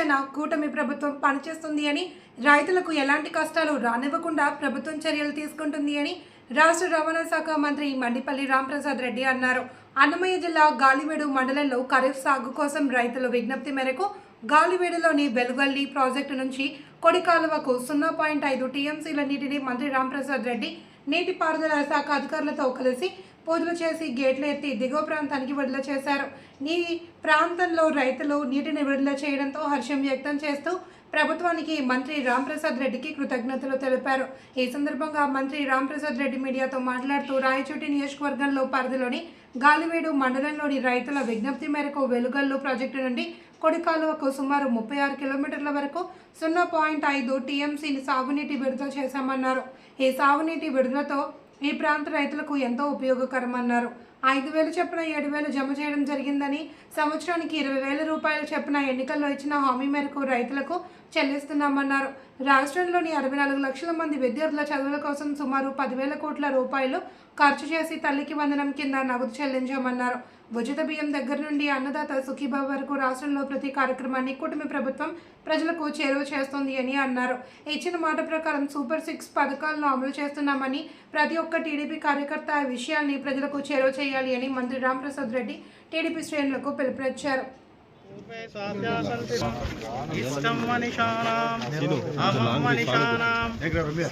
పక్షాన కూటమి ప్రభుత్వం పనిచేస్తుంది అని, రైతులకు ఎలాంటి కష్టాలు రానివ్వకుండా ప్రభుత్వం చర్యలు తీసుకుంటుంది అని రాష్ట్ర రవాణా శాఖ మంత్రి మండిపల్లి రాంప్రసాద్ రెడ్డి అన్నారు. అన్నమయ్య జిల్లా గాలివీడు మండలంలో ఖరీఫ్ సాగు కోసం రైతుల విజ్ఞప్తి మేరకు గాలివీడులోని వెలుగల్లి ప్రాజెక్టు నుంచి కొడి కాలువకు 0.5 టీఎంసీల నీటిని మంత్రి రాంప్రసాద్ రెడ్డి నీటిపారుదల శాఖ అధికారులతో కలిసి పూజలు చేసి గేట్లు ఎత్తి దిగువ ప్రాంతానికి విడుదల చేశారు. ఈ ప్రాంతంలో రైతులు నీటిని విడుదల చేయడంతో హర్షం వ్యక్తం చేస్తూ ప్రభుత్వానికి మంత్రి రాంప్రసాద్ రెడ్డికి కృతజ్ఞతలు తెలిపారు. ఈ సందర్భంగా మంత్రి రాంప్రసాద్ రెడ్డి మీడియాతో మాట్లాడుతూ రాయచోటి నియోజకవర్గంలో పరిధిలోని గాలివీడు మండలంలోని రైతుల విజ్ఞప్తి మేరకు వెలుగల్లు ప్రాజెక్టు నుండి కొడి కాలువకు సుమారు 36 కిలోమీటర్ల వరకు 0.5 టీఎంసీని సాగునీటి విడుదల చేశామన్నారు. ఈ సాగునీటి విడుదలతో ఈ ప్రాంత రైతులకు ఎంతో ఉపయోగకరమన్నారు. 5,000 చొప్పున 7,000 జమ చేయడం జరిగిందని, సంవత్సరానికి 20,000 రూపాయల చొప్పున ఎన్నికల్లో ఇచ్చిన హామీ మేరకు రైతులకు చెల్లిస్తున్నామన్నారు. రాష్ట్రంలోని 64 లక్షల మంది విద్యార్థుల చదువుల కోసం సుమారు 10,000 కోట్ల రూపాయలు ఖర్చు చేసి తల్లికి వందనం కింద నగదు చెల్లించామన్నారు. ఉచిత బియ్యం దగ్గర నుండి అన్నదాత సుఖీభావ వరకు రాష్ట్రంలో ప్రతి కార్యక్రమాన్ని కూటమి ప్రభుత్వం ప్రజలకు చేరువ చేస్తోంది అని అన్నారు. ఇచ్చిన మాట ప్రకారం సూపర్ 6 పథకాలను అమలు చేస్తున్నామని, ప్రతి ఒక్క టీడీపీ కార్యకర్త ఈ విషయాన్ని ప్రజలకు చేరువ చేయాలి అని మంత్రి రాంప్రసాద్ రెడ్డి టీడీపీ శ్రేణులకు పిలుపునిచ్చారు.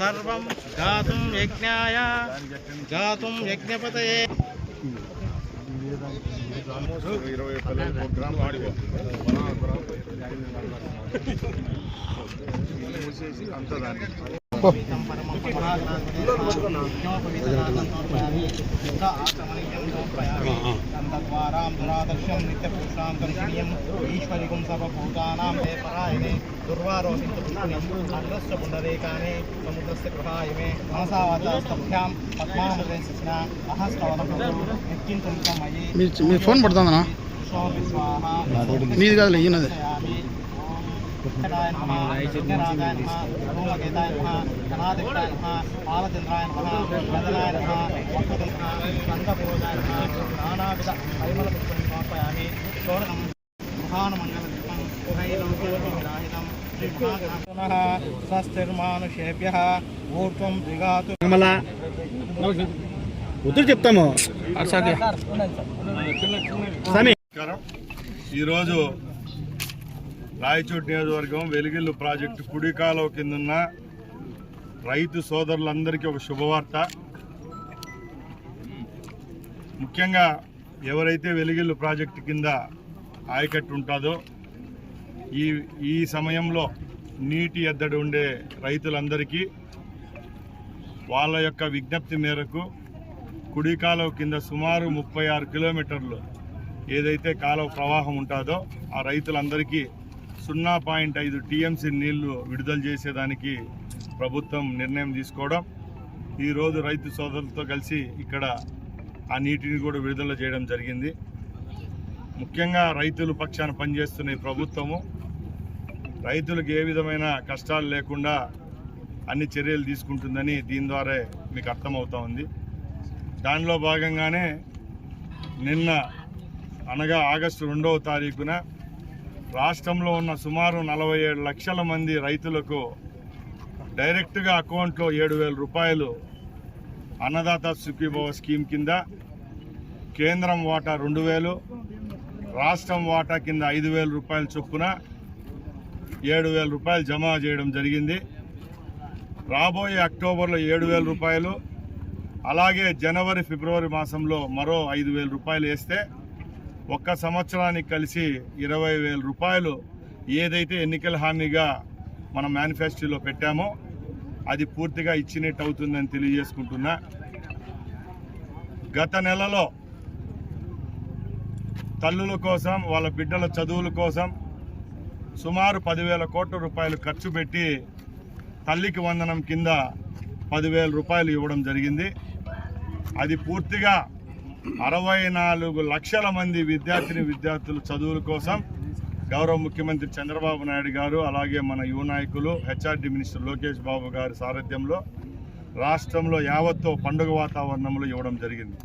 సర్వం గాతుం యజ్ఞాయ గాతుం యజ్ఞపతయే 20 గ్రాములు ఆడిపో అంత దాన్ని ఈశ్వరికం సర్వభూతానాం పరాయణే దుర్వారోహించే పుండరేకానే సముద్రస్య గృహాయమే మనసావాచస్తభ్యాం పద్మాముదేశిన అహస్తవనమయ్యి మీ ఫోన్ పడుతుందనా నీది కాదు ఈయనది. స్వస్తిర్మానుషేభ్యః ఊర్ధ్వం దిగాతు ఉత్తరం చెప్తాము. ఈరోజు రాయచోటి నియోజకవర్గం వెలుగిల్లు ప్రాజెక్టు కుడి కాలువ కిందున్న రైతు సోదరులందరికీ ఒక శుభవార్త. ముఖ్యంగా ఎవరైతే వెలుగిల్లు ప్రాజెక్టు కింద ఆయకట్టు ఉంటుందో ఈ సమయంలో నీటి ఎద్దడి ఉండే రైతులందరికీ వాళ్ళ యొక్క విజ్ఞప్తి మేరకు కుడి కాలువ కింద సుమారు 36 కిలోమీటర్లు ఏదైతే కాలువ ప్రవాహం ఉంటుందో ఆ రైతులందరికీ 0.5 టీఎంసీ నీళ్లు విడుదల చేసేదానికి ప్రభుత్వం నిర్ణయం తీసుకోవడం, ఈరోజు రైతు సోదరులతో కలిసి ఇక్కడ ఆ నీటిని కూడా విడుదల చేయడం జరిగింది. ముఖ్యంగా రైతుల పక్షాన పనిచేస్తున్న ఈ ప్రభుత్వము రైతులకు ఏ విధమైన కష్టాలు లేకుండా అన్ని చర్యలు తీసుకుంటుందని దీని ద్వారా మీకు అర్థమవుతా ఉంది. దానిలో భాగంగానే నిన్న అనగా ఆగస్టు 2వ తారీఖున రాష్ట్రంలో ఉన్న సుమారు 47 లక్షల మంది రైతులకు డైరెక్ట్గా అకౌంట్లో 7,000 రూపాయలు అన్నదాత సుఖీభవ స్కీమ్ కింద కేంద్రం వాటా 2,000, రాష్ట్రం వాటా కింద 5,000 రూపాయల చొప్పున 7,000 రూపాయలు జమ చేయడం జరిగింది. రాబోయే అక్టోబర్లో 7,000 రూపాయలు, అలాగే జనవరి ఫిబ్రవరి మాసంలో మరో 5,000 రూపాయలు వేస్తే ఒక్క సంవత్సరానికి కలిసి 20,000 రూపాయలు ఏదైతే ఎన్నికల హామీగా మనం మేనిఫెస్టోలో పెట్టామో అది పూర్తిగా ఇచ్చినట్టు అవుతుందని తెలియజేసుకుంటున్నా. గత నెలలో తల్లుల కోసం వాళ్ళ బిడ్డల చదువుల కోసం సుమారు 10,000 కోట్ల రూపాయలు ఖర్చు పెట్టి తల్లికి వందనం కింద 10,000 రూపాయలు ఇవ్వడం జరిగింది. అది పూర్తిగా 64 లక్షల మంది విద్యార్థుల చదువుల కోసం గౌరవ ముఖ్యమంత్రి చంద్రబాబు నాయుడు గారు, అలాగే మన యువ నాయకులు హెచ్ఆర్డి మినిస్టర్ లోకేష్ బాబు గారి సారథ్యంలో రాష్ట్రంలో యావత్తు పండుగ వాతావరణంలో ఇవ్వడం జరిగింది.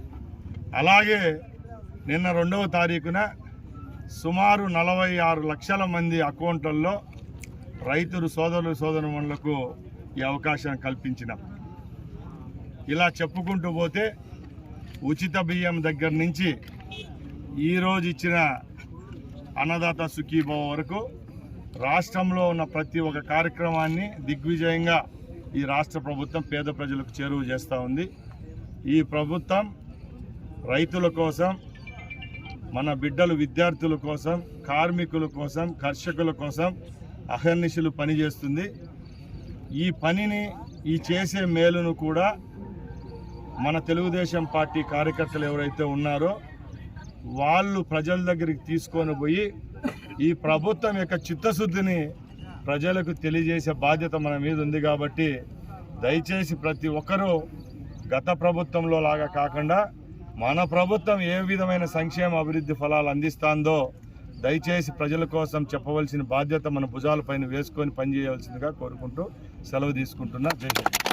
అలాగే నిన్న 2వ తారీఖున సుమారు 46 లక్షల మంది అకౌంట్లలో రైతులు సోదరుమణులకు ఈ అవకాశాన్ని కల్పించినాం. ఇలా చెప్పుకుంటూ పోతే ఉచిత బియ్యం దగ్గర నుంచి ఈరోజు ఇచ్చిన అన్నదాత సుఖీభవ వరకు రాష్ట్రంలో ఉన్న ప్రతి ఒక్క కార్యక్రమాన్ని దిగ్విజయంగా ఈ రాష్ట్ర ప్రభుత్వం పేద ప్రజలకు చేరువ చేస్తూ ఉంది. ఈ ప్రభుత్వం రైతుల కోసం, మన బిడ్డలు విద్యార్థుల కోసం, కార్మికుల కోసం, కర్షకుల కోసం అహర్నిశలు పనిచేస్తుంది. ఈ పనిని, ఈ చేసే మేలును కూడా మన తెలుగుదేశం పార్టీ కార్యకర్తలు ఎవరైతే ఉన్నారో వాళ్ళు ప్రజల దగ్గరికి తీసుకొని పోయి ఈ ప్రభుత్వం యొక్క చిత్తశుద్ధిని ప్రజలకు తెలియజేసే బాధ్యత మన మీద ఉంది. కాబట్టి దయచేసి ప్రతి ఒక్కరూ గత ప్రభుత్వంలో లాగా కాకుండా మన ప్రభుత్వం ఏ విధమైన సంక్షేమ అభివృద్ధి ఫలాలు అందిస్తుందో దయచేసి ప్రజల కోసం చెప్పవలసిన బాధ్యత మన భుజాలపైన వేసుకొని పనిచేయవలసిందిగా కోరుకుంటూ సెలవు తీసుకుంటున్నా. జై హింద్.